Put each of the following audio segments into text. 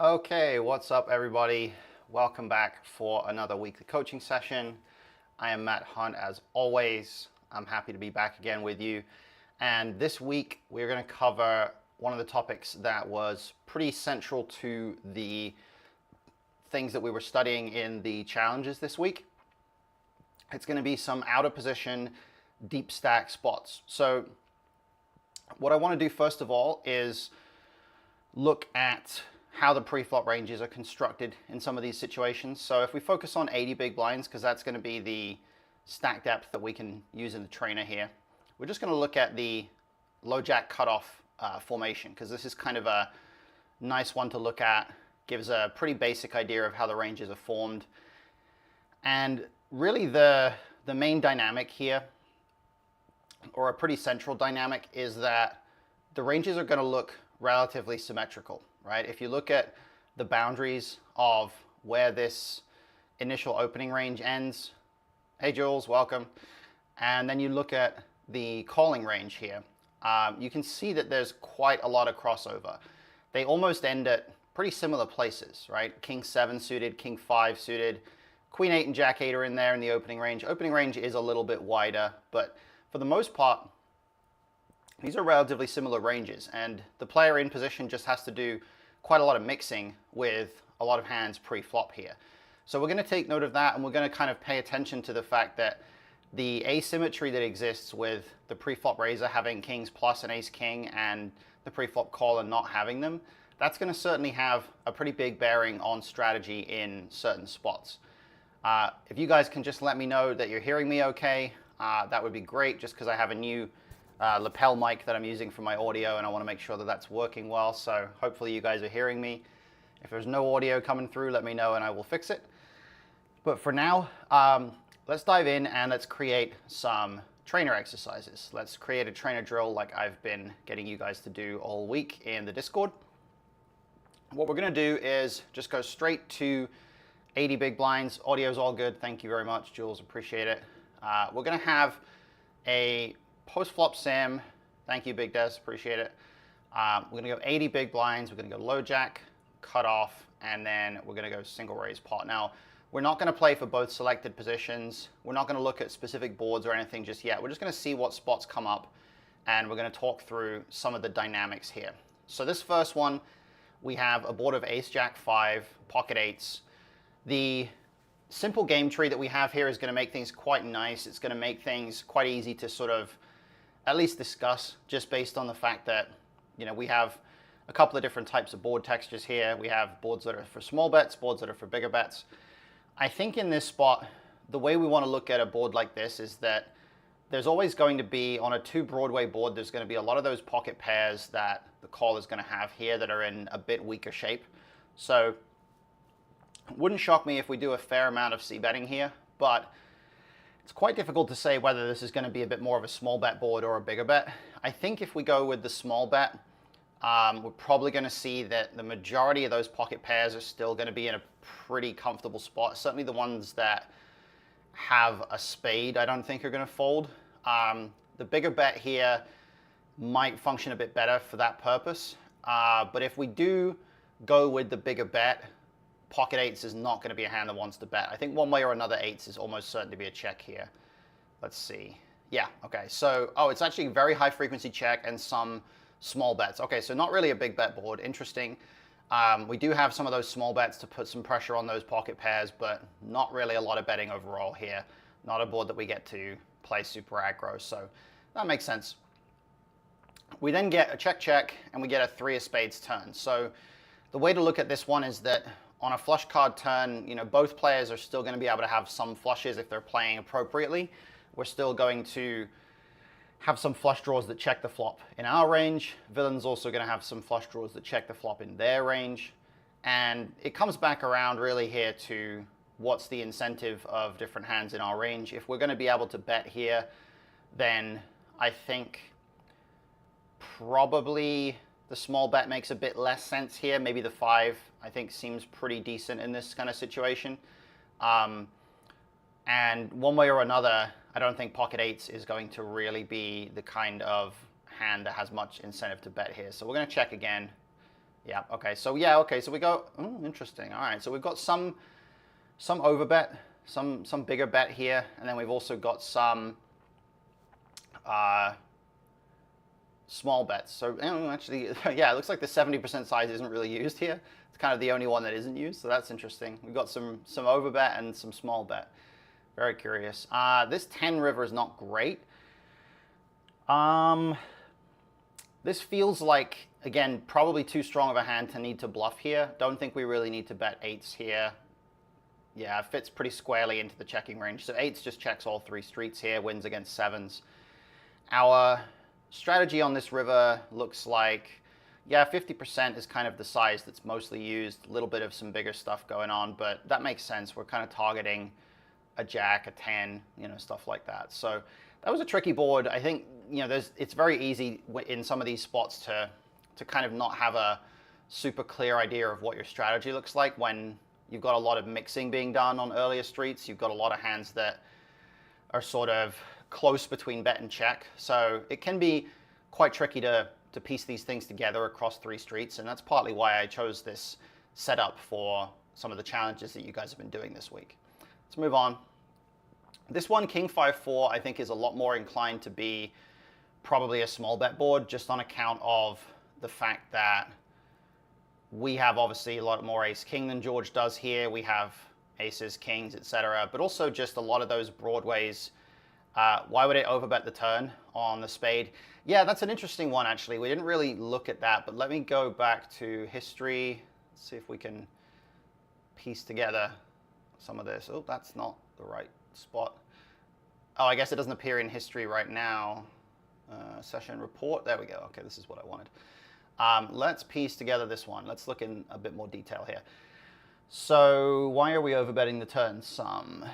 Okay, what's up everybody? Welcome back for another weekly coaching session. I am Matt Hunt as always. I'm happy to be back again with you. And this week we're going to cover one of the topics that was pretty central to the things that we were studying in the challenges this week. It's going to be some out of position deep stack spots. So what I want to do first of all is look at how the pre-flop ranges are constructed in some of these situations. So if we focus on 80 big blinds, because that's going to be the stack depth that we can use in the trainer here, we're just going to look at the low jack cutoff formation, because this is kind of a nice one to look at, gives a pretty basic idea of how the ranges are formed. And really the main dynamic here, or a pretty central dynamic, is that the ranges are going to look relatively symmetrical, right? If you look at the boundaries of where this initial opening range ends, hey Jules, welcome, and then you look at the calling range here, you can see that there's quite a lot of crossover. They almost end at pretty similar places, right? King 7 suited, King 5 suited, Queen 8 and Jack 8 are in there in the opening range. Opening range is a little bit wider, but for the most part, these are relatively similar ranges, and the player in position just has to do quite a lot of mixing with a lot of hands pre-flop here. So we're going to take note of that, and we're going to kind of pay attention to the fact that the asymmetry that exists with the pre-flop raiser having kings plus an ace king and the pre-flop caller not having them, that's going to certainly have a pretty big bearing on strategy in certain spots. If you guys can just let me know that you're hearing me okay, that would be great, just because I have a new lapel mic that I'm using for my audio, and I want to make sure that that's working well. So hopefully you guys are hearing me. If there's no audio coming through, let me know and I will fix it. But for now, let's dive in and let's create some trainer exercises. Let's create a trainer drill like I've been getting you guys to do all week in the Discord. What we're going to do is just go straight to 80 big blinds. Audio's all good. Thank you very much, Jules. Appreciate it. We're going to have a post-flop sim. Thank you, Big Des. Appreciate it. We're going to go 80 big blinds. We're going to go low jack, cut off, and then we're going to go single raise pot. Now, we're not going to play for both selected positions. We're not going to look at specific boards or anything just yet. We're just going to see what spots come up, and we're going to talk through some of the dynamics here. So this first one, we have a board of ace jack 5, pocket eights. The simple game tree that we have here is going to make things quite nice. It's going to make things quite easy to sort of at least discuss, just based on the fact that, you know, we have a couple of different types of board textures here. We have boards that are for small bets, boards that are for bigger bets. I think in this spot, the way we want to look at a board like this is that there's always going to be, on a 2 Broadway board, there's going to be a lot of those pocket pairs that the caller is going to have here that are in a bit weaker shape. So it wouldn't shock me if we do a fair amount of c-betting here, but it's quite difficult to say whether this is going to be a bit more of a small bet board or a bigger bet. I think if we go with the small bet, we're probably going to see that the majority of those pocket pairs are still going to be in a pretty comfortable spot. Certainly the ones that have a spade, I don't think are going to fold. The bigger bet here might function a bit better for that purpose. But if we do go with the bigger bet, pocket eights is not going to be a hand that wants to bet. I think one way or another, eights is almost certain to be a check here. Let's see. Yeah, okay. So, it's actually a very high frequency check and some small bets. Okay, so not really a big bet board. Interesting. We do have some of those small bets to put some pressure on those pocket pairs, but not really a lot of betting overall here. Not a board that we get to play super aggro, so that makes sense. We then get a check, and we get a 3 of spades turn. So the way to look at this one is that on a flush card turn, you know, both players are still going to be able to have some flushes if they're playing appropriately. We're still going to have some flush draws that check the flop in our range. Villain's also going to have some flush draws that check the flop in their range. And it comes back around really here to what's the incentive of different hands in our range. If we're going to be able to bet here, then I think probably the small bet makes a bit less sense here. Maybe the 5, I think, seems pretty decent in this kind of situation. And one way or another, I don't think pocket eights is going to really be the kind of hand that has much incentive to bet here. So we're going to check again. Yeah, okay. So yeah, okay. So we go, interesting. All right. So we've got some overbet, some bigger bet here, and then we've also got some small bets. So actually, yeah, it looks like the 70% size isn't really used here. It's kind of the only one that isn't used, so that's interesting. We've got some overbet and some small bet. Very curious. This 10 river is not great. This feels like, again, probably too strong of a hand to need to bluff here. Don't think we really need to bet eights here. Yeah, it fits pretty squarely into the checking range. So eights just checks all three streets here, wins against sevens. Our strategy on this river looks like, yeah, 50% is kind of the size that's mostly used. A little bit of some bigger stuff going on, but that makes sense. We're kind of targeting a jack, a 10, stuff like that. So that was a tricky board. I think, it's very easy in some of these spots to kind of not have a super clear idea of what your strategy looks like when you've got a lot of mixing being done on earlier streets. You've got a lot of hands that are sort of close between bet and check. So it can be quite tricky to piece these things together across three streets. And that's partly why I chose this setup for some of the challenges that you guys have been doing this week. Let's move on. This one, King 5-4, I think is a lot more inclined to be probably a small bet board, just on account of the fact that we have obviously a lot more ace king than George does here. We have aces, kings, etc. But also just a lot of those broadways. Why would it overbet the turn on the spade? Yeah, that's an interesting one, actually. We didn't really look at that, but let me go back to history. Let's see if we can piece together some of this. Oh, that's not the right spot. Oh, I guess it doesn't appear in history right now. Session report. There we go. Okay, this is what I wanted. Let's piece together this one. Let's look in a bit more detail here. So why are we overbetting the turn some?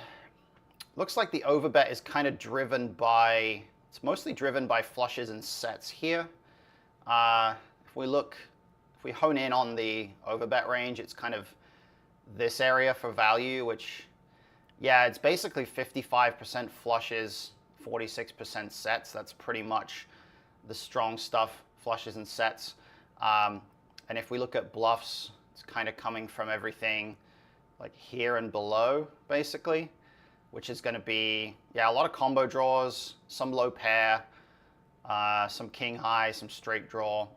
Looks like the overbet is kind of driven by, it's mostly driven by flushes and sets here. If we hone in on the overbet range, it's kind of this area for value, which, yeah, it's basically 55% flushes, 46% sets. That's pretty much the strong stuff, flushes and sets. And if we look at bluffs, it's kind of coming from everything like here and below, basically, which is going to be, yeah, a lot of combo draws, some low pair, some king high, some straight draw.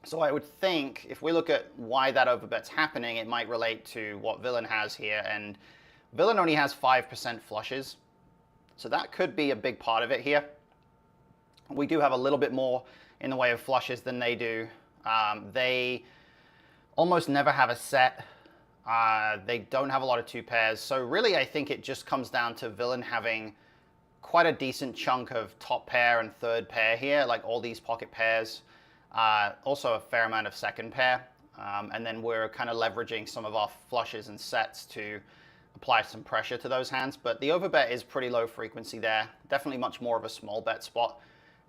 So I would think if we look at why that overbet's happening, it might relate to what villain has here. And villain only has 5% flushes. So that could be a big part of it here. We do have a little bit more in the way of flushes than they do. They almost never have a set. They don't have a lot of two pairs. So really, I think it just comes down to villain having quite a decent chunk of top pair and third pair here, like all these pocket pairs. Also a fair amount of second pair. And then we're kind of leveraging some of our flushes and sets to apply some pressure to those hands. But the overbet is pretty low frequency there. Definitely much more of a small bet spot.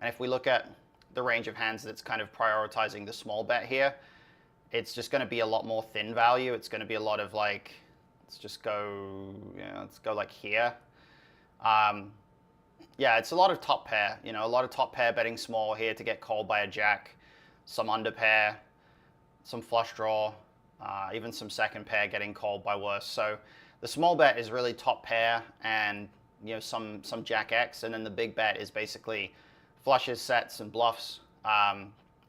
And if we look at the range of hands that's kind of prioritizing the small bet here, it's just going to be a lot more thin value. It's going to be a lot of like, let's go like here. Yeah, it's a lot of top pair, a lot of top pair betting small here to get called by a jack, some under pair, some flush draw, even some second pair getting called by worse. So the small bet is really top pair and some jack X, and then the big bet is basically flushes, sets, and bluffs.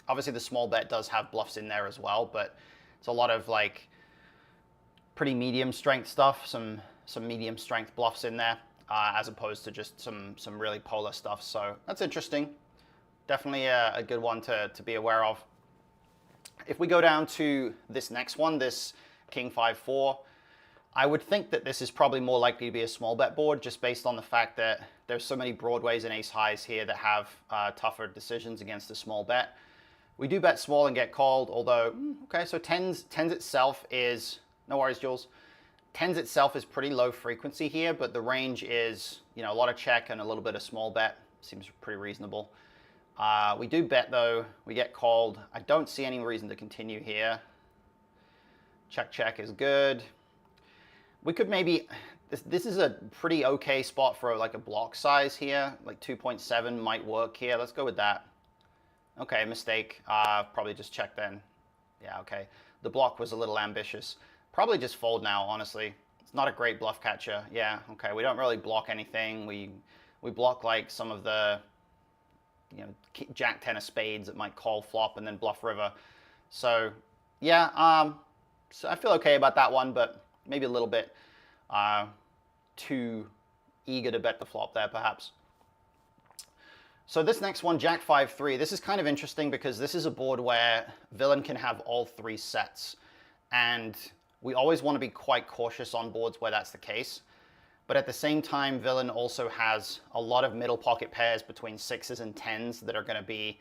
Obviously, the small bet does have bluffs in there as well, but it's a lot of like pretty medium strength stuff, some medium strength bluffs in there, as opposed to just some really polar stuff. So that's interesting. Definitely a good one to be aware of. If we go down to this next one, this King 5-4, I would think that this is probably more likely to be a small bet board, just based on the fact that there's so many broadways and ace highs here that have tougher decisions against a small bet. We do bet small and get called, although, okay, so tens itself is, no worries, Jules. Tens itself is pretty low frequency here, but the range is, a lot of check and a little bit of small bet. Seems pretty reasonable. We do bet though, we get called. I don't see any reason to continue here. Check is good. We could maybe, this is a pretty okay spot for like a block size here, like 2.7 might work here. Let's go with that. Okay, mistake. Probably just check then. Yeah, okay. The block was a little ambitious. Probably just fold now, honestly. It's not a great bluff catcher. Yeah, okay. We don't really block anything. We block like some of the, you know, jack ten of spades that might call flop and then bluff river. So yeah, so I feel okay about that one, but maybe a little bit too eager to bet the flop there, perhaps. So this next one, Jack 5-3, this is kind of interesting because this is a board where villain can have all three sets. And we always want to be quite cautious on boards where that's the case. But at the same time, villain also has a lot of middle pocket pairs between 6s and 10s that are going to be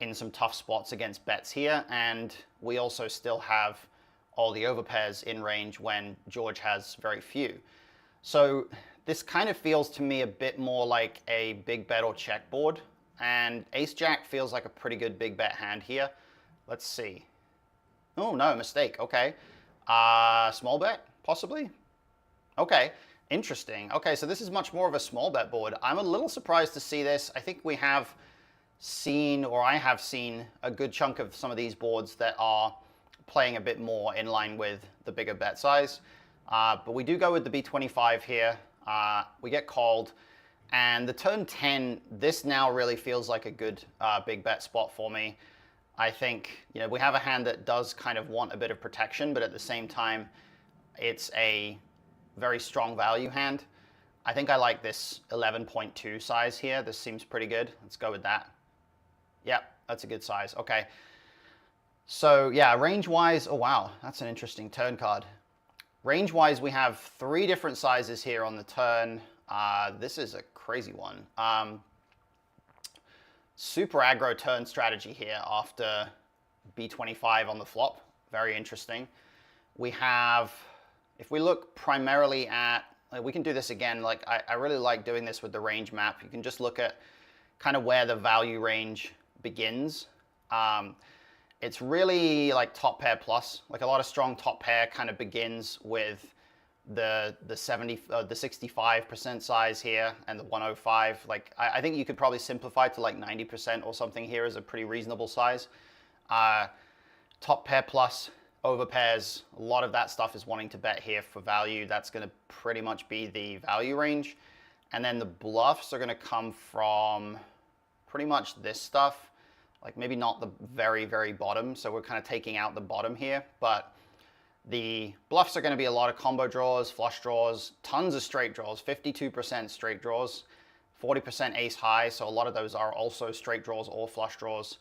in some tough spots against bets here. And we also still have all the overpairs in range when George has very few. So this kind of feels to me a bit more like a big bet or check board, and ace-jack feels like a pretty good big bet hand here. Let's see. Oh, no, mistake. Okay. Small bet, possibly? Okay, interesting. Okay, so this is much more of a small bet board. I'm a little surprised to see this. I think we have seen, or I have seen, a good chunk of some of these boards that are playing a bit more in line with the bigger bet size. But we do go with the B25 here. We get called, and the turn 10, this now really feels like a good big bet spot for me. I think, you know, we have a hand that does kind of want a bit of protection, but at the same time, it's a very strong value hand. I think I like this 11.2 size here. This seems pretty good. Let's go with that. Yep, that's a good size. Okay. So yeah, range-wise, oh wow, that's an interesting turn card. Range-wise, we have 3 different sizes here on the turn. This is a crazy one. Super aggro turn strategy here after B25 on the flop. Very interesting. We have, if we look primarily at, we can do this again, like I really like doing this with the range map. You can just look at kind of where the value range begins. It's really like top pair plus, like a lot of strong top pair kind of begins with the 65% size here and the 105. Like I think you could probably simplify to like 90% or something here is a pretty reasonable size. Top pair plus, over pairs, a lot of that stuff is wanting to bet here for value. That's going to pretty much be the value range. And then the bluffs are going to come from pretty much this stuff. Like maybe not the very, very bottom. So we're kind of taking out the bottom here, but the bluffs are going to be a lot of combo draws, flush draws, tons of straight draws, 52% straight draws, 40% ace high. So a lot of those are also straight draws or flush draws.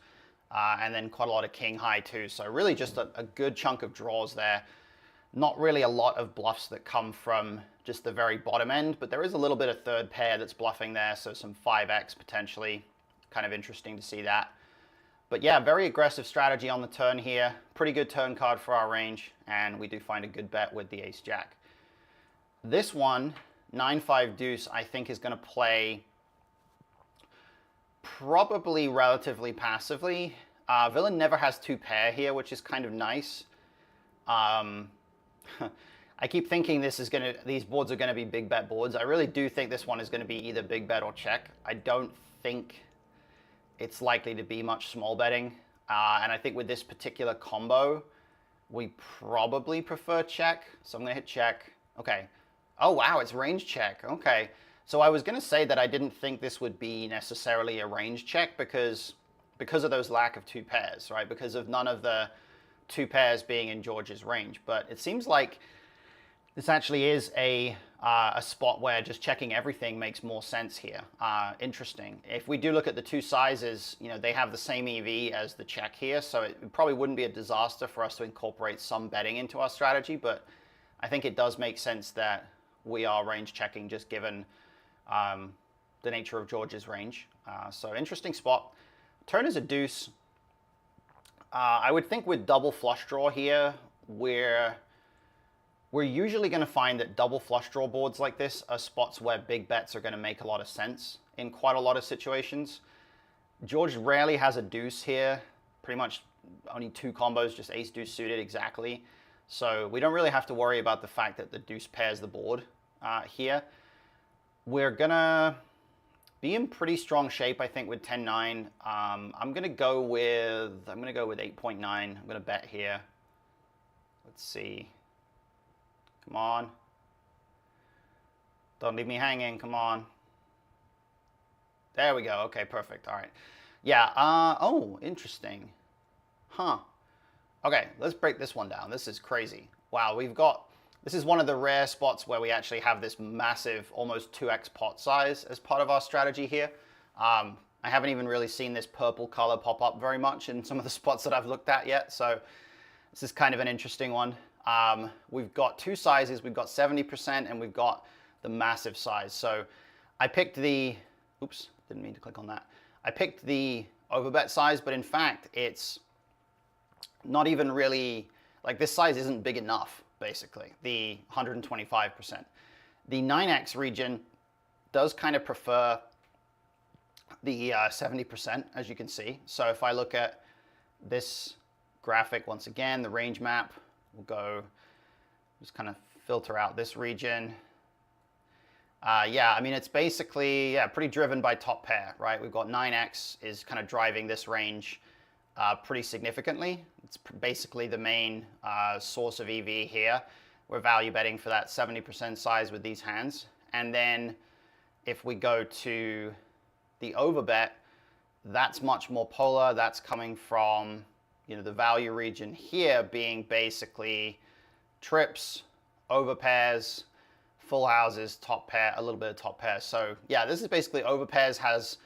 And then quite a lot of king high too. So really just a good chunk of draws there. Not really a lot of bluffs that come from just the very bottom end, but there is a little bit of third pair that's bluffing there. So some 5x potentially, kind of interesting to see that. But yeah, very aggressive strategy on the turn here. Pretty good turn card for our range, and we do find a good bet with the ace-jack. This one, 9-5 deuce, I think is going to play probably relatively passively. Villain never has 2 pair here, which is kind of nice. I keep thinking these boards are going to be big bet boards. I really do think this one is going to be either big bet or check. I don't think it's likely to be much small betting. And I think with this particular combo, we probably prefer check. So I'm going to hit check. Okay. Oh, wow, it's range check. Okay. So I was going to say that I didn't think this would be necessarily a range check because of those lack of 2 pairs, right? Because of none of the 2 pairs being in George's range. But it seems like this actually is a spot where just checking everything makes more sense here. Interesting. If we do look at the 2 sizes, you know, they have the same EV as the check here, so it probably wouldn't be a disaster for us to incorporate some betting into our strategy, but I think it does make sense that we are range checking just given the nature of George's range. So interesting spot. Turn is a deuce. I would think with double flush draw here, we're usually going to find that double flush draw boards like this are spots where big bets are going to make a lot of sense in quite a lot of situations. George rarely has a deuce here, pretty much only 2 combos, just ace deuce suited exactly. So we don't really have to worry about the fact that the deuce pairs the board here. We're gonna be in pretty strong shape, I think, with 10-9. I'm gonna go with 8.9. I'm gonna bet here. Let's see. Come on. Don't leave me hanging. Come on. There we go. Okay, perfect. All right. Yeah. Oh, interesting. Huh. Okay, let's break this one down. This is crazy. Wow, this is one of the rare spots where we actually have this massive, almost 2x pot size as part of our strategy here. I haven't even really seen this purple color pop up very much in some of the spots that I've looked at yet, so this is kind of an interesting one. We've got two sizes. We've got 70% and we've got the massive size. So I picked the, oops, didn't mean to click on that. I picked the overbet size, but in fact, it's not even really, like this size isn't big enough, basically, the 125%. The 9x region does kind of prefer the 70%, as you can see. So if I look at this graphic, once again, the range map, we'll go, just kind of filter out this region. Yeah, I mean, it's basically, yeah, pretty driven by top pair, right? We've got 9x is kind of driving this range pretty significantly. It's basically the main source of EV here. We're value betting for that 70% size with these hands. And then if we go to the overbet, that's much more polar. That's coming from, you know, the value region here being basically trips, overpairs, full houses, top pair, a little bit of top pair. So yeah, this is basically overpairs has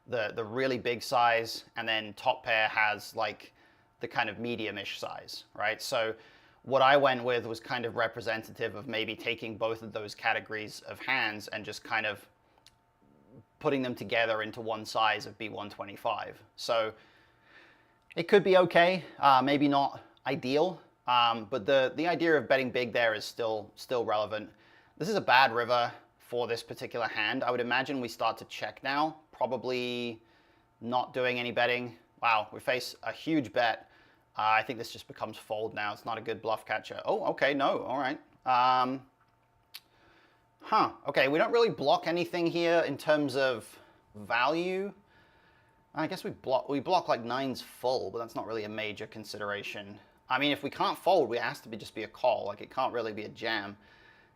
the really big size, and then top pair has like the kind of medium-ish size, right? So what I went with was kind of representative of maybe taking both of those categories of hands and just kind of putting them together into one size of B125. So it could be okay, maybe not ideal, but the idea of betting big there is still relevant. This is a bad river for this particular hand. I would imagine we start to check now, probably not doing any betting. Wow, we face a huge bet. I think this just becomes fold now. It's not a good bluff catcher. Oh, okay, no, all right. Okay, we don't really block anything here in terms of value. I guess we block like nines full, but that's not really a major consideration. I mean, if we can't fold, it has to just be a call. Like, it can't really be a jam.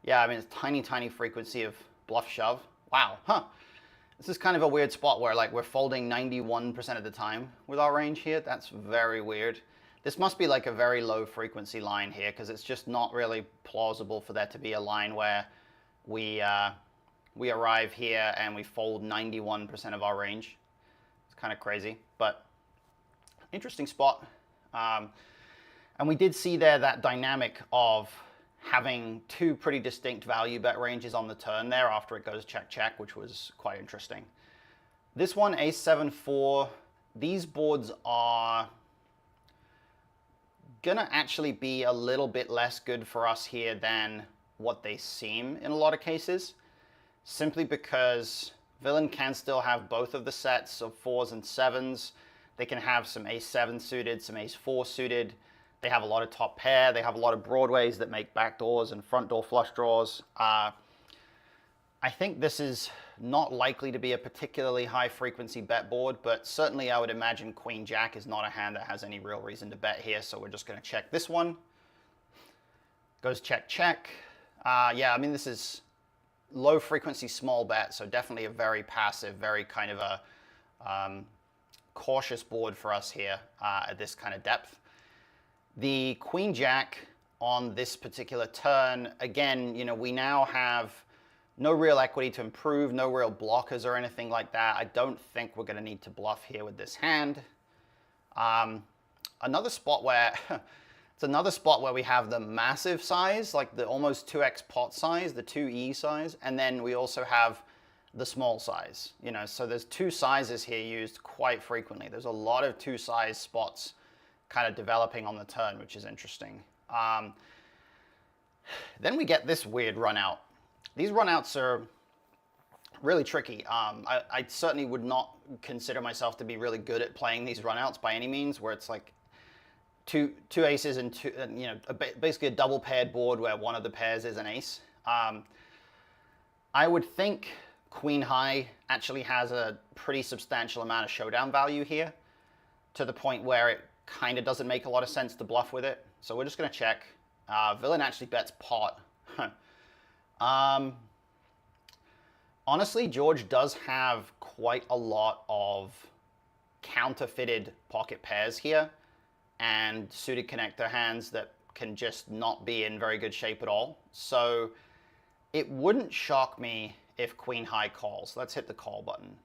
Yeah, I mean, it's tiny frequency of bluff shove. Wow, This is kind of a weird spot where like we're folding 91% of the time with our range here. That's very weird. This must be like a very low frequency line here, because it's just not really plausible for there to be a line where we arrive here and we fold 91% of our range. It's kind of crazy, but interesting spot. And we did see there that dynamic of having two pretty distinct value bet ranges on the turn there after it goes check, which was quite interesting. This one, ace 7-4, these boards are gonna actually be a little bit less good for us here than what they seem in a lot of cases, simply because villain can still have both of the sets of 4s and 7s. They can have some ace 7 suited, some ace 4 suited. They have a lot of top pair. They have a lot of broadways that make backdoors and front door flush draws. I think this is not likely to be a particularly high frequency bet board, but certainly I would imagine Queen Jack is not a hand that has any real reason to bet here, so we're just going to check this one. Goes check. Yeah, I mean, this is low frequency small bet, so definitely a very passive, very kind of a cautious board for us here at this kind of depth. The Queen Jack on this particular turn, again, you know, we now have no real equity to improve, no real blockers or anything like that. I don't think we're going to need to bluff here with this hand. Another spot where it's another spot where we have the massive size, like the almost 2x pot size, the 2E size, and then we also have the small size. You know, so there's two sizes here used quite frequently. There's a lot of two size spots kind of developing on the turn, which is interesting. Then we get this weird run out. These runouts are really tricky. I certainly would not consider myself to be really good at playing these runouts by any means, where it's like two aces and two, you know, basically a double paired board where one of the pairs is an ace. I would think queen high actually has a pretty substantial amount of showdown value here, to the point where it kind of doesn't make a lot of sense to bluff with it. So we're just going to check. Villain actually bets pot. Honestly, George does have quite a lot of counterfeited pocket pairs here and suited connector hands that can just not be in very good shape at all. So it wouldn't shock me if queen high calls. Let's hit the call button.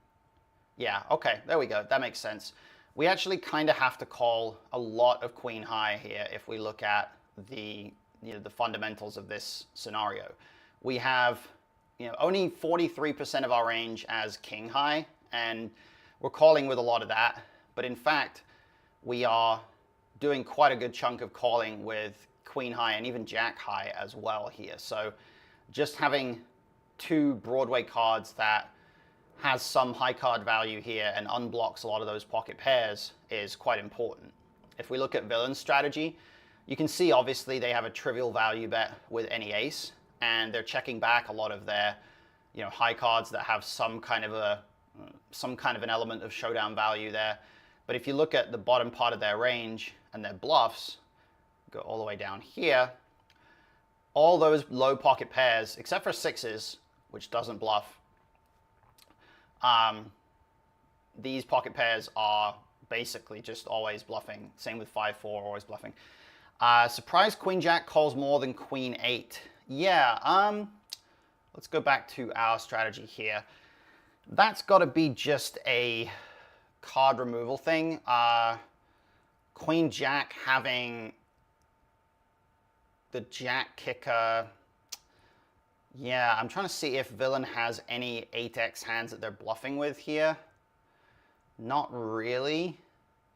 Yeah, okay, there we go. That makes sense. We actually kind of have to call a lot of queen high here if we look at the fundamentals of this scenario. We have only 43% of our range as king high, and we're calling with a lot of that. But in fact, we are doing quite a good chunk of calling with queen high and even jack high as well here. So just having two Broadway cards that has some high card value here and unblocks a lot of those pocket pairs is quite important. If we look at villain's strategy, you can see obviously they have a trivial value bet with any ace, and they're checking back a lot of their high cards that have some kind of an element of showdown value there. But if you look at the bottom part of their range and their bluffs, go all the way down here, all those low pocket pairs, except for sixes, which doesn't bluff, these pocket pairs are basically just always bluffing. Same with 5-4, always bluffing. Surprise queen jack calls more than queen 8. Yeah, let's go back to our strategy here. That's got to be just a card removal thing. Queen jack having the jack kicker. Yeah, I'm trying to see if villain has any 8x hands that they're bluffing with here. Not really.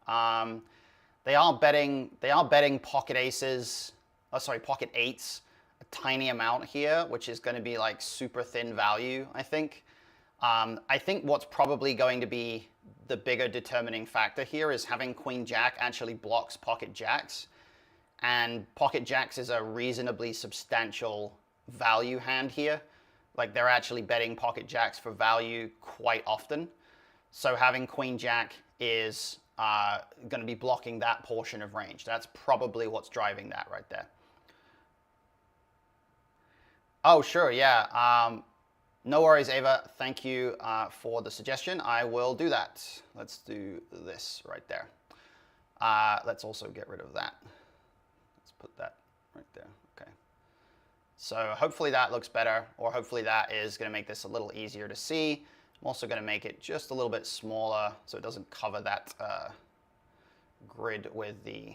They are betting pocket aces. Oh, sorry, pocket eights a tiny amount here, which is going to be like super thin value, I think. I think what's probably going to be the bigger determining factor here is having queen jack actually blocks pocket jacks, and pocket jacks is a reasonably substantial value hand here. Like they're actually betting pocket jacks for value quite often. So having queen jack is going to be blocking that portion of range. That's probably what's driving that right there. Oh, sure, yeah. No worries, Ava. Thank you for the suggestion. I will do that. Let's do this right there. Let's also get rid of that. Let's put that right there. Okay. So hopefully that looks better, or hopefully that is going to make this a little easier to see. I'm also going to make it just a little bit smaller so it doesn't cover that grid with the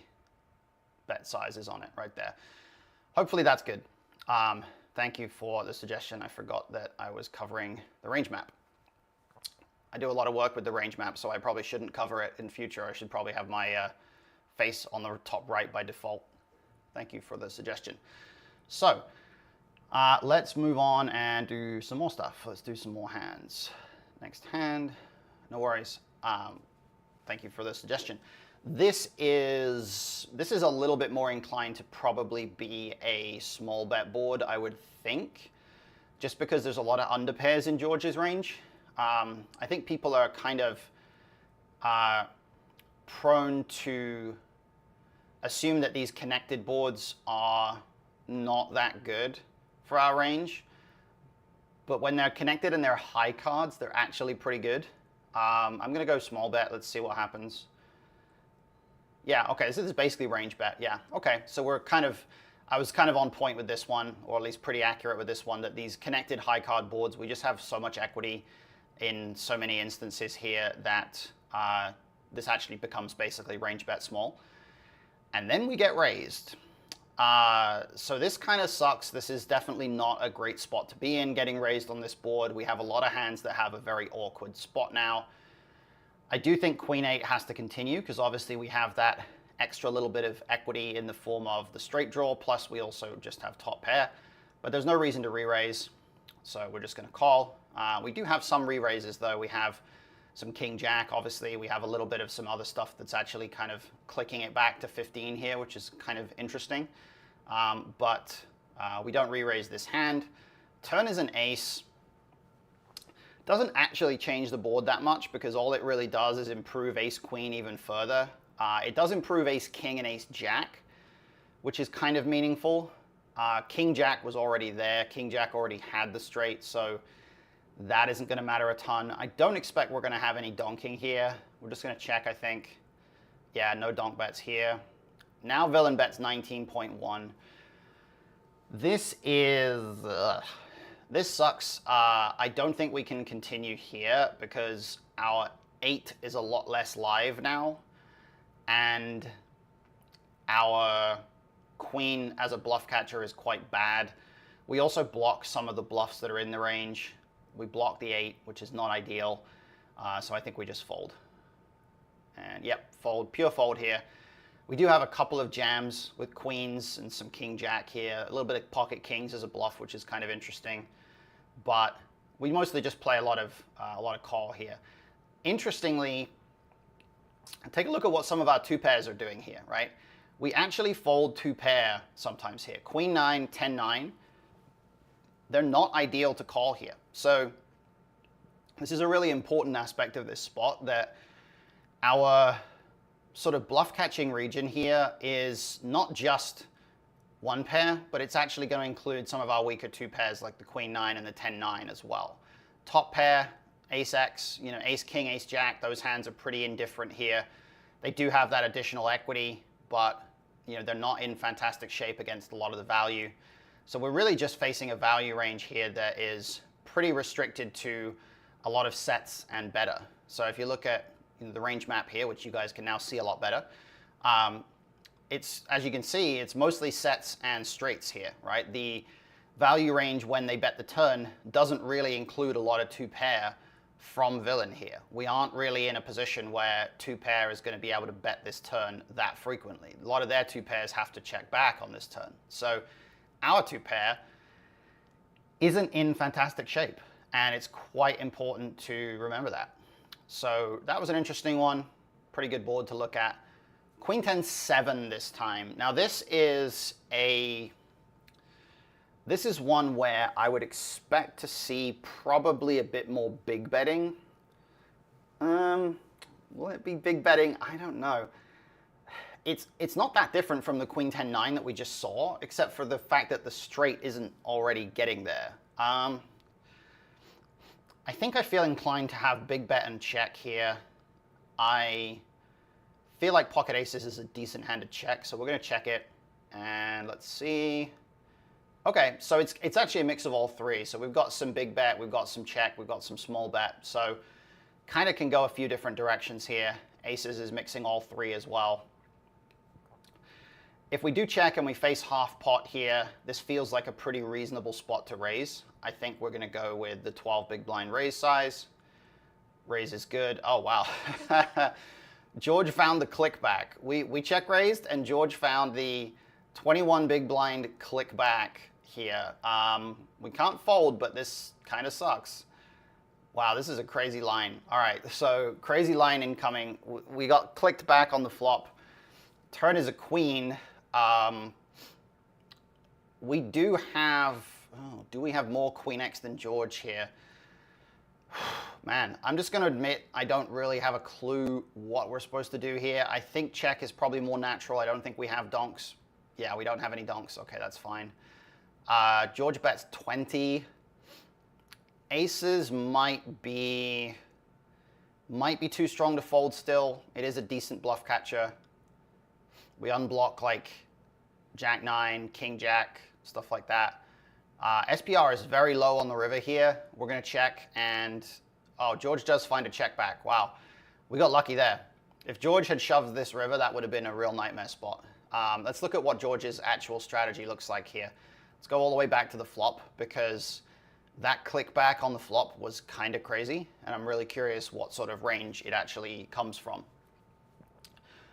bet sizes on it right there. Hopefully that's good. Thank you for the suggestion. I forgot that I was covering the range map. I do a lot of work with the range map, so I probably shouldn't cover it in future. I should probably have my face on the top right by default. Thank you for the suggestion. So let's move on and do some more stuff. Let's do some more hands. Next hand, no worries. Thank you for the suggestion. This is a little bit more inclined to probably be a small bet board, I would think, just because there's a lot of underpairs in George's range. I think people are kind of prone to assume that these connected boards are not that good for our range. But when they're connected and they're high cards, they're actually pretty good. I'm going to go small bet. Let's see what happens. Yeah, okay, this is basically range bet. Yeah, okay, so I was kind of on point with this one, or at least pretty accurate with this one, that these connected high card boards, we just have so much equity in so many instances here that this actually becomes basically range bet small. And then we get raised. So this kind of sucks. This is definitely not a great spot to be in, getting raised on this board. We have a lot of hands that have a very awkward spot now. I do think queen 8 has to continue because obviously we have that extra little bit of equity in the form of the straight draw, plus we also just have top pair. But there's no reason to re-raise, so we're just going to call. We do have some re-raises though. We have some king jack, obviously. We have a little bit of some other stuff that's actually kind of clicking it back to 15 here, which is kind of interesting. But we don't re-raise this hand. Turn is an ace. Doesn't actually change the board that much because all it really does is improve ace-queen even further. It does improve ace-king and ace-jack, which is kind of meaningful. King-jack was already there. King-jack already had the straight, so that isn't going to matter a ton. I don't expect we're going to have any donking here. We're just going to check, I think. Yeah, no donk bets here. Now villain bets 19.1. This is... This sucks. I don't think we can continue here because our 8 is a lot less live now. And our queen as a bluff catcher is quite bad. We also block some of the bluffs that are in the range. We block the 8, which is not ideal. So I think we just fold. And yep, fold, pure fold here. We do have a couple of jams with queens and some king-jack here. A little bit of pocket kings as a bluff, which is kind of interesting. But we mostly just play a lot of call here. Interestingly, take a look at what some of our 2 pairs are doing here, right? We actually fold 2 pair sometimes here. Queen 9, 10, 9. They're not ideal to call here. So this is a really important aspect of this spot, that our sort of bluff catching region here is not just 1 pair, but it's actually going to include some of our weaker 2 pairs like the queen 9 and the 10, 9 as well. Top pair, ace X, you know, ace king, ace jack, those hands are pretty indifferent here. They do have that additional equity, but you know, they're not in fantastic shape against a lot of the value. So we're really just facing a value range here that is pretty restricted to a lot of sets and better. So if you look at the range map here, which you guys can now see a lot better, it's, as you can see, it's mostly sets and straights here, right? The value range when they bet the turn doesn't really include a lot of 2 pair from villain here. We aren't really in a position where 2 pair is going to be able to bet this turn that frequently. A lot of their 2 pairs have to check back on this turn. So our 2 pair isn't in fantastic shape, and it's quite important to remember that. So that was an interesting one. Pretty good board to look at. Queen 10, 7 this time. Now this is one where I would expect to see probably a bit more big betting. Will it be big betting? I don't know. It's not that different from the Queen 10, 9 that we just saw, except for the fact that the straight isn't already getting there. I think I feel inclined to have big bet and check here. I feel like pocket aces is a decent hand to check, so we're going to check it. And let's see. Okay, so it's actually a mix of all 3. So we've got some big bet, we've got some check, we've got some small bet. So kind of can go a few different directions here. Aces is mixing all 3 as well. If we do check and we face half pot here, this feels like a pretty reasonable spot to raise. I think we're going to go with the 12 big blind raise size. Raise is good. Oh, wow. George found the click back. We check raised, and George found the 21 big blind click back here. We can't fold, but this kind of sucks. Wow, this is a crazy line. All right, so crazy line incoming. We got clicked back on the flop. Turn is a queen. We do have, do we have more queen X than George here? Man, I'm just going to admit I don't really have a clue what we're supposed to do here. I think check is probably more natural. I don't think we have donks. Yeah, we don't have any donks. Okay, that's fine. George bets 20. Aces might be too strong to fold still. It is a decent bluff catcher. We unblock like Jack 9, King Jack, stuff like that. SPR is very low on the river here. We're going to check, and oh, George does find a check back. Wow, we got lucky there. If George had shoved this river, that would have been a real nightmare spot. Let's look at what George's actual strategy looks like here. Let's go all the way back to the flop, because that click back on the flop was kind of crazy, and I'm really curious what sort of range it actually comes from.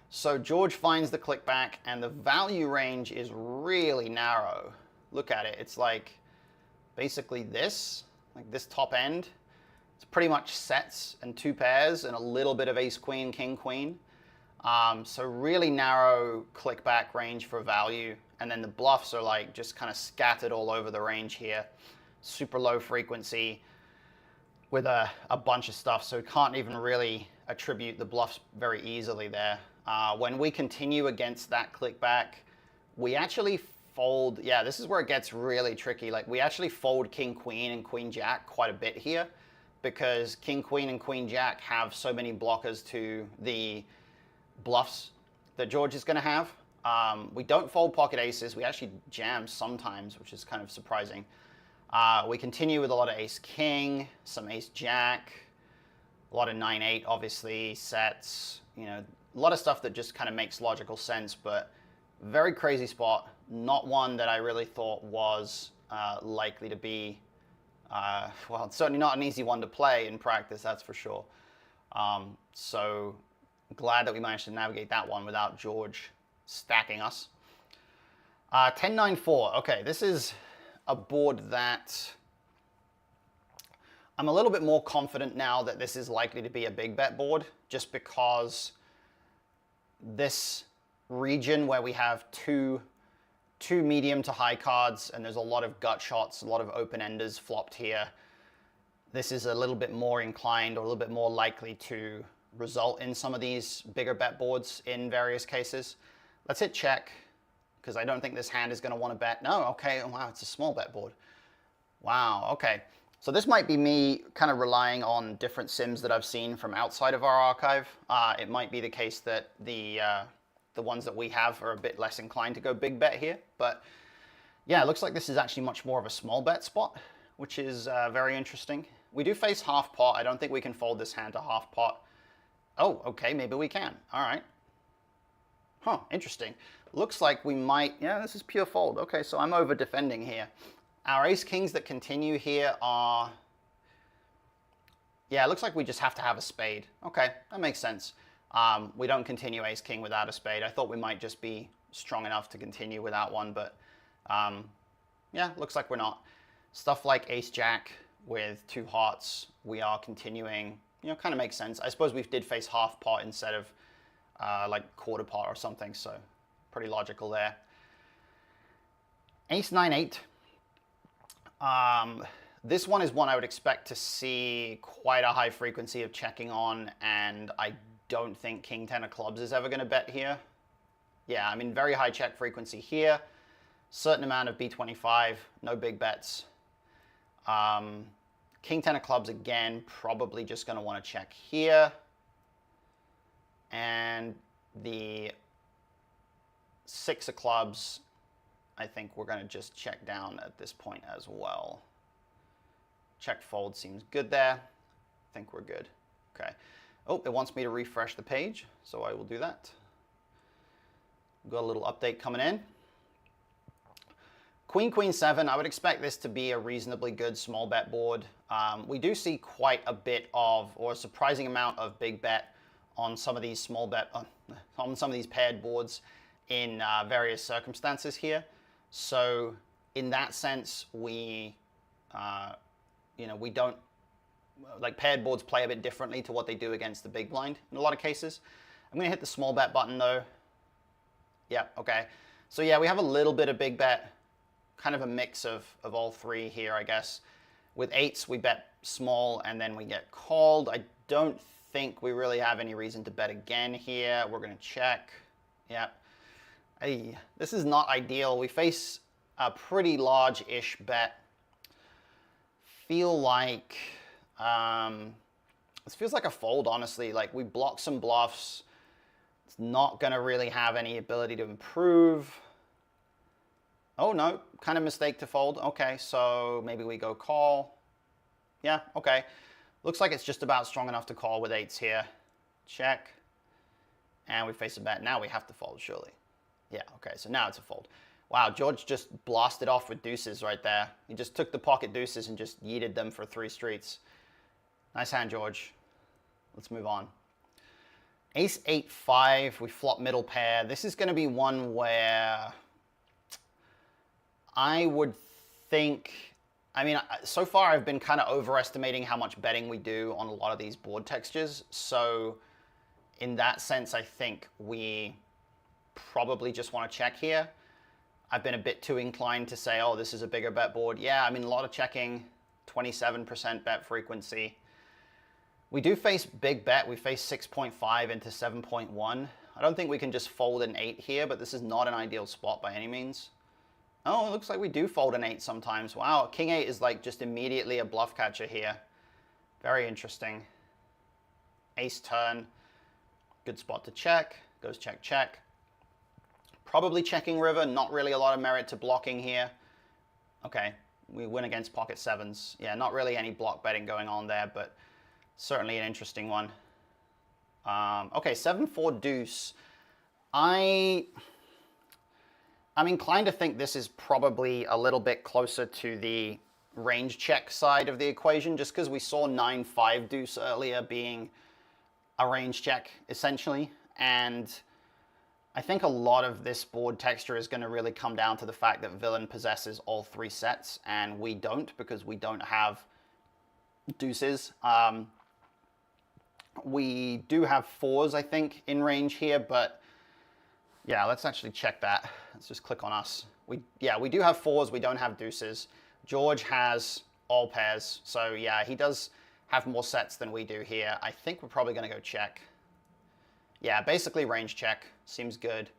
So George finds the click back, and the value range is really narrow. Look at it. It's like basically this, like this top end. It's pretty much sets and 2 pairs and a little bit of ace queen, king queen. So really narrow click back range for value. And then the bluffs are like just kind of scattered all over the range here. Super low frequency. with a bunch of stuff, so can't even really attribute the bluffs very easily there. When we continue against that click back, we actually fold. Yeah, this is where it gets really tricky. Like, we actually fold king queen and queen jack quite a bit here, because king queen and queen jack have so many blockers to the bluffs that George is going to have. We don't fold pocket aces. We actually jam sometimes, which is kind of surprising. We continue with a lot of ace king, some ace jack, a lot of 9-8 obviously, sets, you know, a lot of stuff that just kind of makes logical sense, but very crazy spot. Not one that I really thought was likely to be, well, it's certainly not an easy one to play in practice, that's for sure. So glad that we managed to navigate that one without George stacking us. 10-9-4. Okay, this is a board that I'm a little bit more confident now that this is likely to be a big bet board, just because this region where we have two medium to high cards and there's a lot of gut shots, a lot of open-enders flopped here, this is a little bit more inclined or a little bit more likely to result in some of these bigger bet boards in various cases. Let's hit check, because I don't think this hand is going to want to bet. No, okay, wow, it's a small bet board. Wow, okay. So this might be me kind of relying on different sims that I've seen from outside of our archive. It might be the case that the ones that we have are a bit less inclined to go big bet here. But yeah, it looks like this is actually much more of a small bet spot, which is very interesting. We do face half pot. I don't think we can fold this hand to half pot. Oh, okay, maybe we can. All right. Huh, interesting. Looks like we might, yeah, this is pure fold. Okay, so I'm over defending here. Our ace kings that continue here are, yeah, it looks like we just have to have a spade. Okay, that makes sense. We don't continue ace king without a spade. I thought we might just be strong enough to continue without one, but yeah, looks like we're not. Stuff like ace jack with two hearts, we are continuing, you know, kind of makes sense. I suppose we did face half pot instead of like quarter pot or something, so pretty logical there. Ace 9-8. This one is one I would expect to see quite a high frequency of checking on, and I don't think king 10 of clubs is ever going to bet here. Yeah, I mean, very high check frequency here. Certain amount of B25, no big bets. King 10 of clubs again, probably just going to want to check here. And the 6 of clubs, I think we're going to just check down at this point as well. Check fold seems good there. I think we're good. Okay. Oh, it wants me to refresh the page, so I will do that. Got a little update coming in. Queen, Queen 7, I would expect this to be a reasonably good small bet board. We do see quite a bit of, or a surprising amount of big bet on some of these small bet, on some of these paired boards in various circumstances here. So in that sense, we, you know, we don't, like, paired boards play a bit differently to what they do against the big blind in a lot of cases. I'm going to hit the small bet button though. Yeah, okay. So yeah, we have a little bit of big bet, kind of a mix of all three here, I guess. With eights, we bet small and then we get called. I don't think we really have any reason to bet again here. We're going to check. Yeah. Hey, this is not ideal. We face a pretty large-ish bet. Feel like, this feels like a fold, honestly. Like, we block some bluffs. It's not going to really have any ability to improve. Oh, no, kind of mistake to fold. Okay, so maybe we go call. Yeah, okay. Looks like it's just about strong enough to call with eights here. Check. And we face a bet. Now we have to fold, surely. Yeah, okay, so now it's a fold. Wow, George just blasted off with deuces right there. He just took the pocket deuces and just yeeted them for 3 streets. Nice hand, George. Let's move on. Ace 8-5, we flop middle pair. This is going to be one where I would think, I mean, so far I've been kind of overestimating how much betting we do on a lot of these board textures. So in that sense, I think we probably just want to check here. I've been a bit too inclined to say, oh, this is a bigger bet board. Yeah, I mean, a lot of checking, 27% bet frequency. We do face big bet. We face 6.5 into 7.1. I don't think we can just fold an 8 here, but this is not an ideal spot by any means. Oh, it looks like we do fold an 8 sometimes. Wow, King 8 is like just immediately a bluff catcher here. Very interesting. Ace turn. Good spot to check. Goes check, check. Probably checking river. Not really a lot of merit to blocking here. Okay, we win against pocket sevens. Yeah, not really any block betting going on there, but certainly an interesting one. Okay, 7-4 deuce. I'm inclined to think this is probably a little bit closer to the range check side of the equation, just because we saw 9-5 deuce earlier being a range check, essentially. And I think a lot of this board texture is going to really come down to the fact that villain possesses all 3 sets, and we don't, because we don't have deuces. We do have 4s, I think, in range here, but yeah, let's actually check that. Let's just click on us. We do have 4s, we don't have deuces. George has all pairs, so yeah, he does have more sets than we do here. I think we're probably going to go check. Yeah, basically range check. Seems good.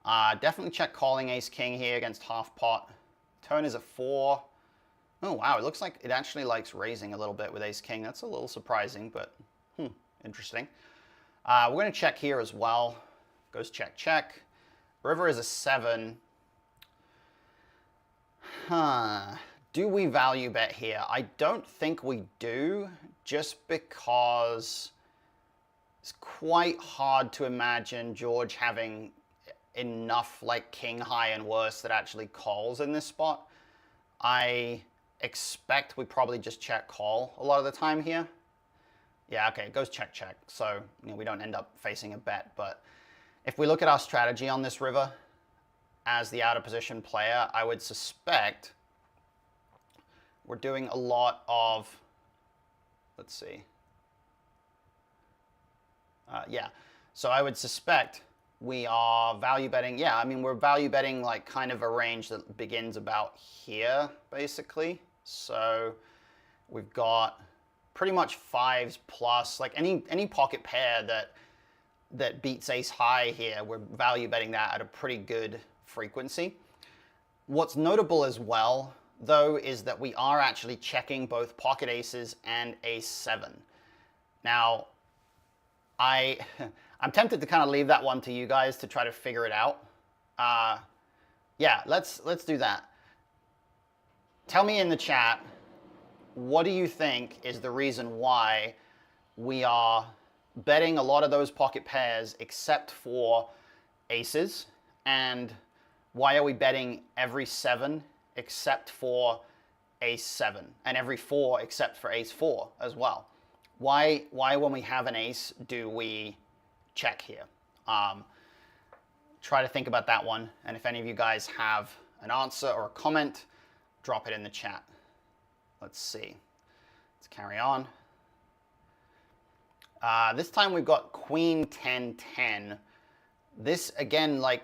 Definitely check calling ace-king here against half pot. Turn is a 4. Oh, wow, it looks like it actually likes raising a little bit with ace-king. That's a little surprising, but interesting. We're going to check here as well. Goes check, check. River is a 7. Do we value bet here? I don't think we do, just because it's quite hard to imagine George having enough like king high and worse that actually calls in this spot. I expect we probably just check call a lot of the time here. Yeah, okay, it goes check, check. So we don't end up facing a bet. But if we look at our strategy on this river as the out of position player, I would suspect we're doing a lot of, let's see. Yeah, so I would suspect we are value betting. Yeah, I mean, we're value betting like kind of a range that begins about here, basically. So we've got pretty much 5s plus, like any pocket pair that beats ace high here, we're value betting that at a pretty good frequency. What's notable as well, though, is that we are actually checking both pocket aces and ace 7. Now, I'm tempted to kind of leave that one to you guys to try to figure it out. Yeah, let's do that. Tell me in the chat, what do you think is the reason why we are betting a lot of those pocket pairs except for aces? And why are we betting every 7 except for ace 7 and every 4 except for ace 4 as well? Why when we have an ace do we check here? Try to think about that one, and if any of you guys have an answer or a comment, drop it in the chat. Let's see. Let's carry on. This time we've got queen 10-10. This again, like,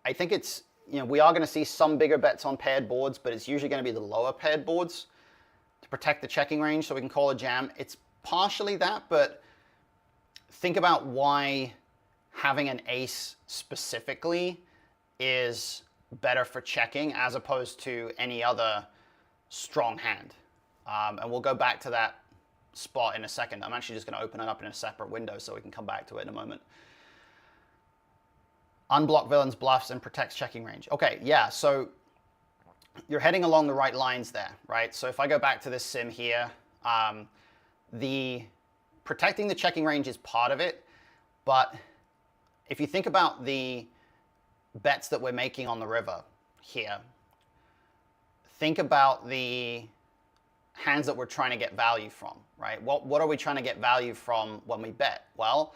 I think it's, we are going to see some bigger bets on paired boards, but it's usually going to be the lower paired boards to protect the checking range so we can call a jam. It's partially that, but think about why having an ace specifically is better for checking as opposed to any other strong hand. And we'll go back to that spot in a second. I'm actually just going to open it up in a separate window so we can come back to it in a moment. Unblock villains, bluffs, and protects checking range. Okay, yeah, so you're heading along the right lines there, right? So if I go back to this sim here, the protecting the checking range is part of it, but if you think about the bets that we're making on the river here, think about the hands that we're trying to get value from, right? What are we trying to get value from when we bet? Well,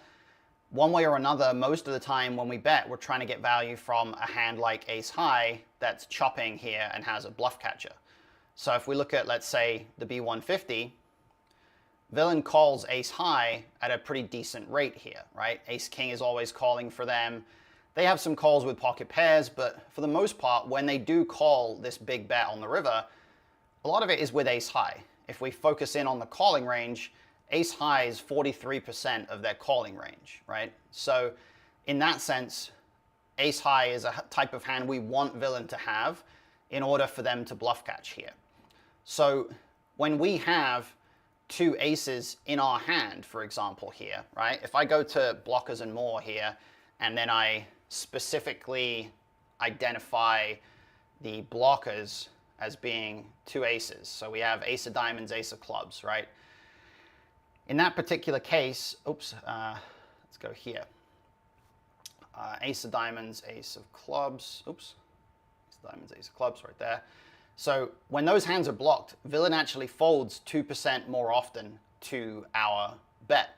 one way or another, most of the time when we bet, we're trying to get value from a hand like ace high that's chopping here and has a bluff catcher. So if we look at, let's say, the B150, villain calls ace high at a pretty decent rate here, right? Ace king is always calling for them. They have some calls with pocket pairs, but for the most part, when they do call this big bet on the river, a lot of it is with ace high. If we focus in on the calling range, ace high is 43% of their calling range, right? So in that sense, ace high is a type of hand we want villain to have in order for them to bluff catch here. So when we have two aces in our hand, for example, here, right? If I go to blockers and more here, and then I specifically identify the blockers as being two aces. So we have ace of diamonds, ace of clubs, right? In that particular case, let's go here. Ace of diamonds, ace of clubs, ace of diamonds, ace of clubs right there. So when those hands are blocked, villain actually folds 2% more often to our bet.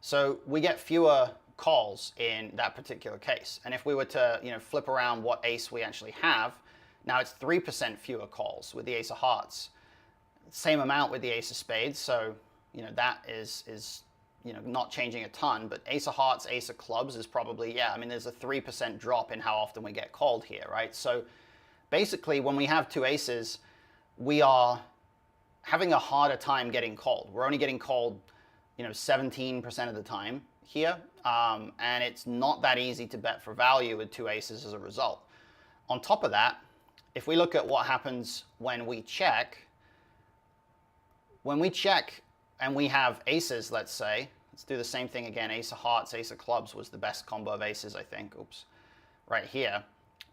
So we get fewer calls in that particular case. And if we were to, flip around what ace we actually have, now it's 3% fewer calls with the ace of hearts. Same amount with the ace of spades. So, that is not changing a ton, but ace of hearts, ace of clubs is probably, there's a 3% drop in how often we get called here, right? So basically, when we have two aces, we are having a harder time getting called. We're only getting called, 17% of the time here, and it's not that easy to bet for value with two aces as a result. On top of that, if we look at what happens when we check and we have aces, let's say, let's do the same thing again. Ace of hearts, ace of clubs was the best combo of aces, I think. Right here.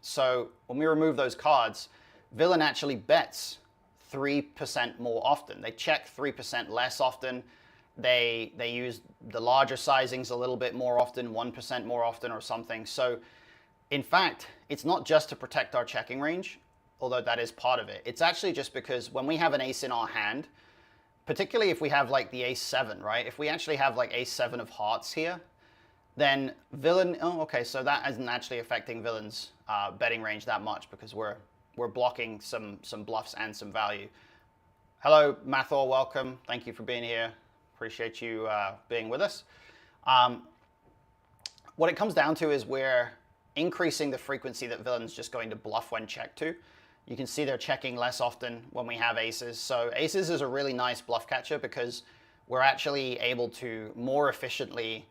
So when we remove those cards, villain actually bets 3% more often. They check 3% less often. They use the larger sizings a little bit more often, 1% more often or something. So in fact, it's not just to protect our checking range, although that is part of it. It's actually just because when we have an ace in our hand, particularly if we have like the ace 7, right? If we actually have like ace 7 of hearts here, then villain, so that isn't actually affecting villain's betting range that much because we're blocking some bluffs and some value. Hello, Mathor, welcome. Thank you for being here. Appreciate you being with us. What it comes down to is we're increasing the frequency that villain's just going to bluff when checked to. You can see they're checking less often when we have aces. So aces is a really nice bluff catcher because we're actually able to more efficiently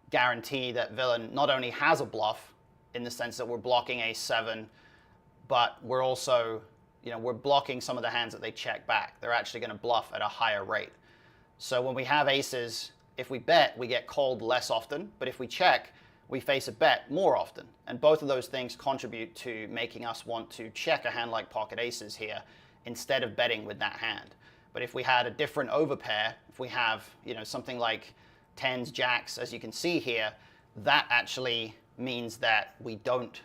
guarantee that villain not only has a bluff in the sense that we're blocking ace 7, but we're also, we're blocking some of the hands that they check back. They're actually going to bluff at a higher rate. So when we have aces, if we bet, we get called less often, but if we check, we face a bet more often. And both of those things contribute to making us want to check a hand like pocket aces here instead of betting with that hand. But if we had a different overpair, if we have, something like tens, jacks, as you can see here, that actually means that we don't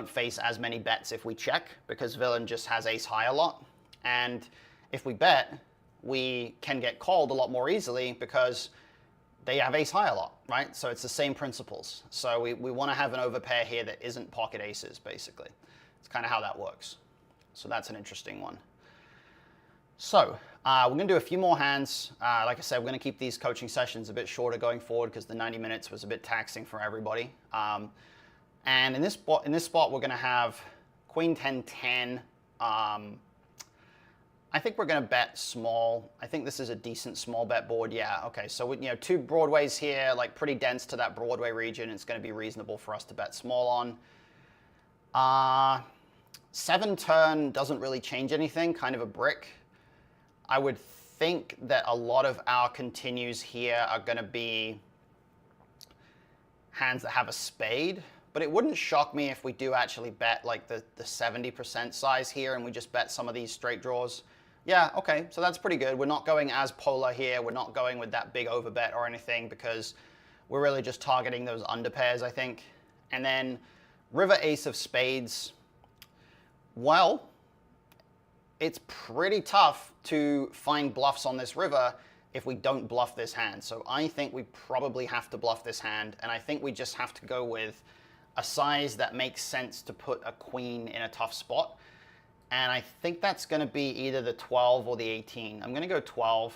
face as many bets if we check because villain just has ace high a lot. And if we bet, we can get called a lot more easily because they have ace high a lot, right? So it's the same principles. So we want to have an overpair here that isn't pocket aces, basically. It's kind of how that works. So that's an interesting one. So we're going to do a few more hands. Like I said, we're going to keep these coaching sessions a bit shorter going forward because the 90 minutes was a bit taxing for everybody. And in this spot, we're going to have queen 10, 10. I think we're going to bet small. I think this is a decent small bet board. Yeah, okay. So, two Broadways here, like pretty dense to that Broadway region. It's going to be reasonable for us to bet small on. 7 turn doesn't really change anything, kind of a brick. I would think that a lot of our continues here are going to be hands that have a spade. But it wouldn't shock me if we do actually bet like the 70% size here and we just bet some of these straight draws. Yeah, okay, so that's pretty good. We're not going as polar here. We're not going with that big overbet or anything because we're really just targeting those underpairs, I think. And then river ace of spades. Well, it's pretty tough to find bluffs on this river if we don't bluff this hand. So I think we probably have to bluff this hand, and I think we just have to go with a size that makes sense to put a queen in a tough spot. And I think that's going to be either the 12 or the 18. I'm going to go 12.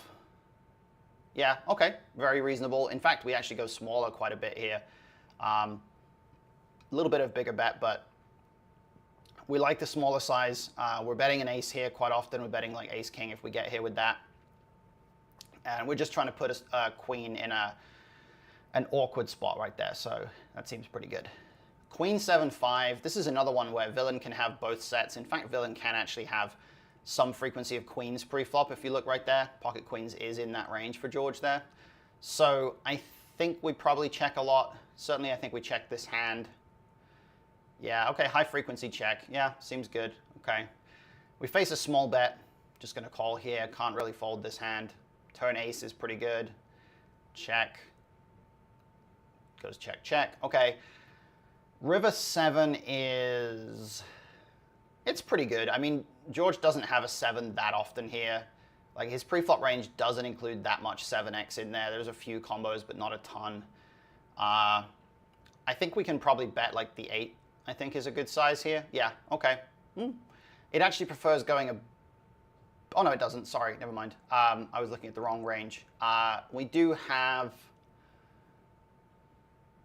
Yeah, okay, very reasonable. In fact, we actually go smaller quite a bit here. A little bit of bigger bet, but we like the smaller size. We're betting an ace here quite often. We're betting like ace king if we get here with that. And we're just trying to put a queen in an awkward spot right there. So that seems pretty good. Queen 7-5. This is another one where villain can have both sets. In fact, villain can actually have some frequency of queens pre-flop. If you look right there, pocket queens is in that range for George there. So I think we probably check a lot. Certainly, I think we check this hand. Yeah, okay, high frequency check. Yeah, seems good. Okay. We face a small bet. Just going to call here. Can't really fold this hand. Turn ace is pretty good. Check. Goes check, check. Okay. River 7 is... It's pretty good. I mean, George doesn't have a 7 that often here. Like, his pre-flop range doesn't include that much 7x in there. There's a few combos, but not a ton. I think we can probably bet, like, the 8, I think, is a good size here. Yeah, okay. It actually prefers going a... Oh, no, it doesn't. Sorry, never mind. I was looking at the wrong range. We do have...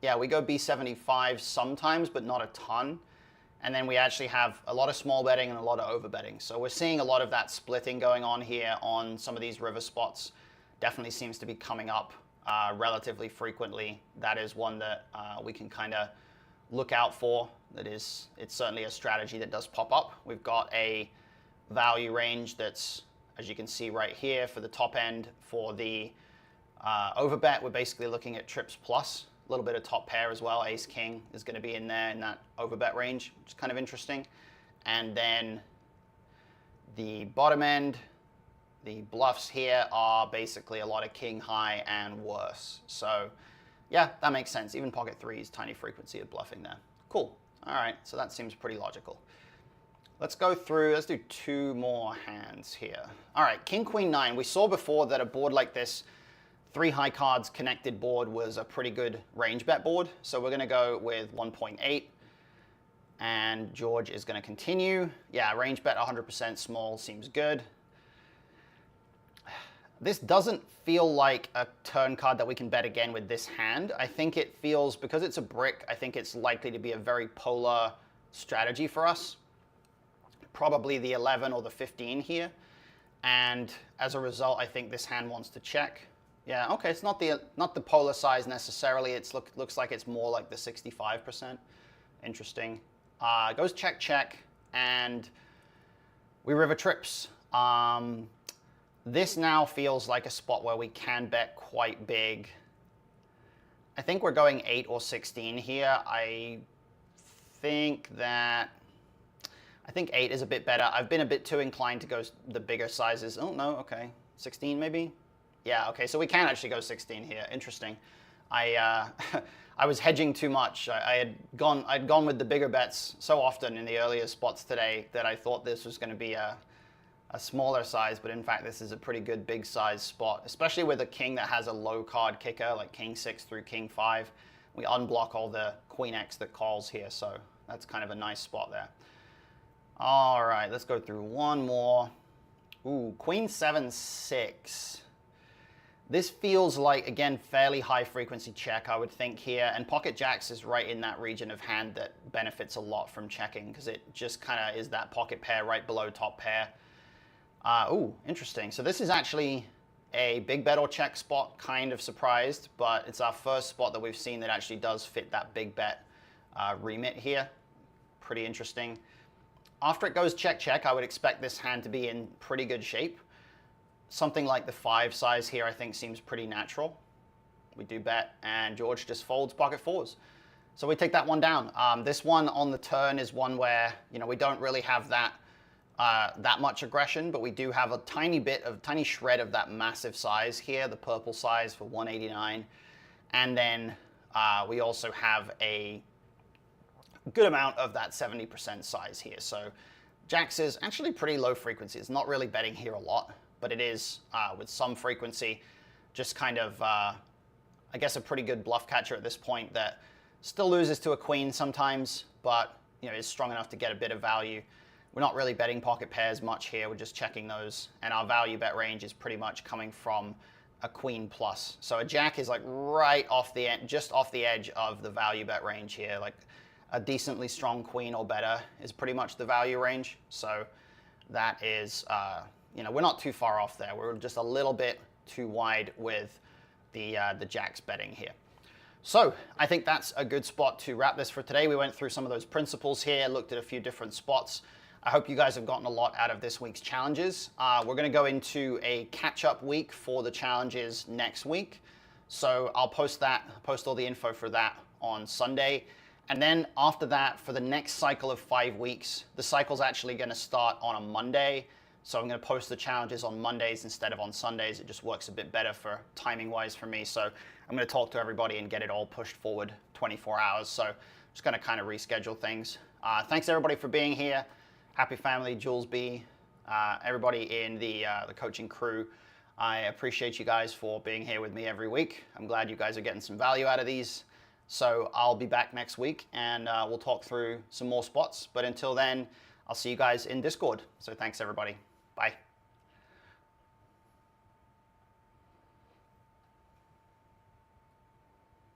Yeah, we go B75 sometimes, but not a ton. And then we actually have a lot of small betting and a lot of over betting. So we're seeing a lot of that splitting going on here on some of these river spots. Definitely seems to be coming up relatively frequently. That is one that we can kind of look out for. It's certainly a strategy that does pop up. We've got a value range that's, as you can see right here, for the top end. For the over bet, we're basically looking at trips plus. A little bit of top pair as well. Ace king is going to be in there in that overbet range, which is kind of interesting. And then the bottom end, the bluffs here are basically a lot of king high and worse. So yeah, that makes sense. Even pocket threes, tiny frequency of bluffing there. Cool. All right, so that seems pretty logical. Let's go through, let's do 2 more hands here. All right, king, queen, 9. We saw before that a board like this, 3 high cards connected board, was a pretty good range bet board. So we're going to go with 1.8. And George is going to continue. Yeah, range bet 100% small seems good. This doesn't feel like a turn card that we can bet again with this hand. I think it feels, because it's a brick, I think it's likely to be a very polar strategy for us. Probably the 11 or the 15 here. And as a result, I think this hand wants to check. Yeah, okay, it's not the polar size necessarily. It looks like it's more like the 65%. Interesting. Goes check, check, and we river trips. This now feels like a spot where we can bet quite big. I think we're going 8 or 16 here. I think 8 is a bit better. I've been a bit too inclined to go the bigger sizes. Oh, no, okay. 16 maybe? Yeah, okay, so we can actually go 16 here. Interesting. I was hedging too much. I'd gone with the bigger bets so often in the earlier spots today that I thought this was going to be a smaller size, but in fact this is a pretty good big size spot, especially with a king that has a low card kicker like king 6 through king 5. We unblock all the queen X that calls here, so that's kind of a nice spot there. All right, let's go through one more. Ooh, queen 7-6. This feels like, again, fairly high frequency check, I would think here. And pocket jacks is right in that region of hand that benefits a lot from checking because it just kind of is that pocket pair right below top pair. Ooh, interesting. So this is actually a big bet or check spot, kind of surprised, but it's our first spot that we've seen that actually does fit that big bet remit here. Pretty interesting. After it goes check, check, I would expect this hand to be in pretty good shape. Something like the 5 size here, I think, seems pretty natural. We do bet, and George just folds pocket 4s. So we take that one down. This one on the turn is one where, you know, we don't really have that much aggression, but we do have a tiny shred of that massive size here, the purple size for 189. And then we also have a good amount of that 70% size here. So jacks is actually pretty low frequency. It's not really betting here a lot, but it is with some frequency, just kind of, I guess, a pretty good bluff catcher at this point that still loses to a queen sometimes, but you know, is strong enough to get a bit of value. We're not really betting pocket pairs much here. We're just checking those, and our value bet range is pretty much coming from a queen plus. So a jack is like right off the end, just off the edge of the value bet range here. Like a decently strong queen or better is pretty much the value range. So that is, you know, we're not too far off there. We're just a little bit too wide with the jacks betting here. So I think that's a good spot to wrap this for today. We went through some of those principles here, looked at a few different spots. I hope you guys have gotten a lot out of this week's challenges. We're going to go into a catch-up week for the challenges next week. So I'll post all the info for that on Sunday. And then after that, for the next cycle of 5 weeks, the cycle's actually going to start on a Monday. So I'm going to post the challenges on Mondays instead of on Sundays. It just works a bit better for timing-wise for me. So I'm going to talk to everybody and get it all pushed forward 24 hours. So just going to kind of reschedule things. Thanks everybody for being here. Happy family, Jules B, everybody in the coaching crew. I appreciate you guys for being here with me every week. I'm glad you guys are getting some value out of these. So I'll be back next week and we'll talk through some more spots. But until then, I'll see you guys in Discord. So thanks everybody. Bye.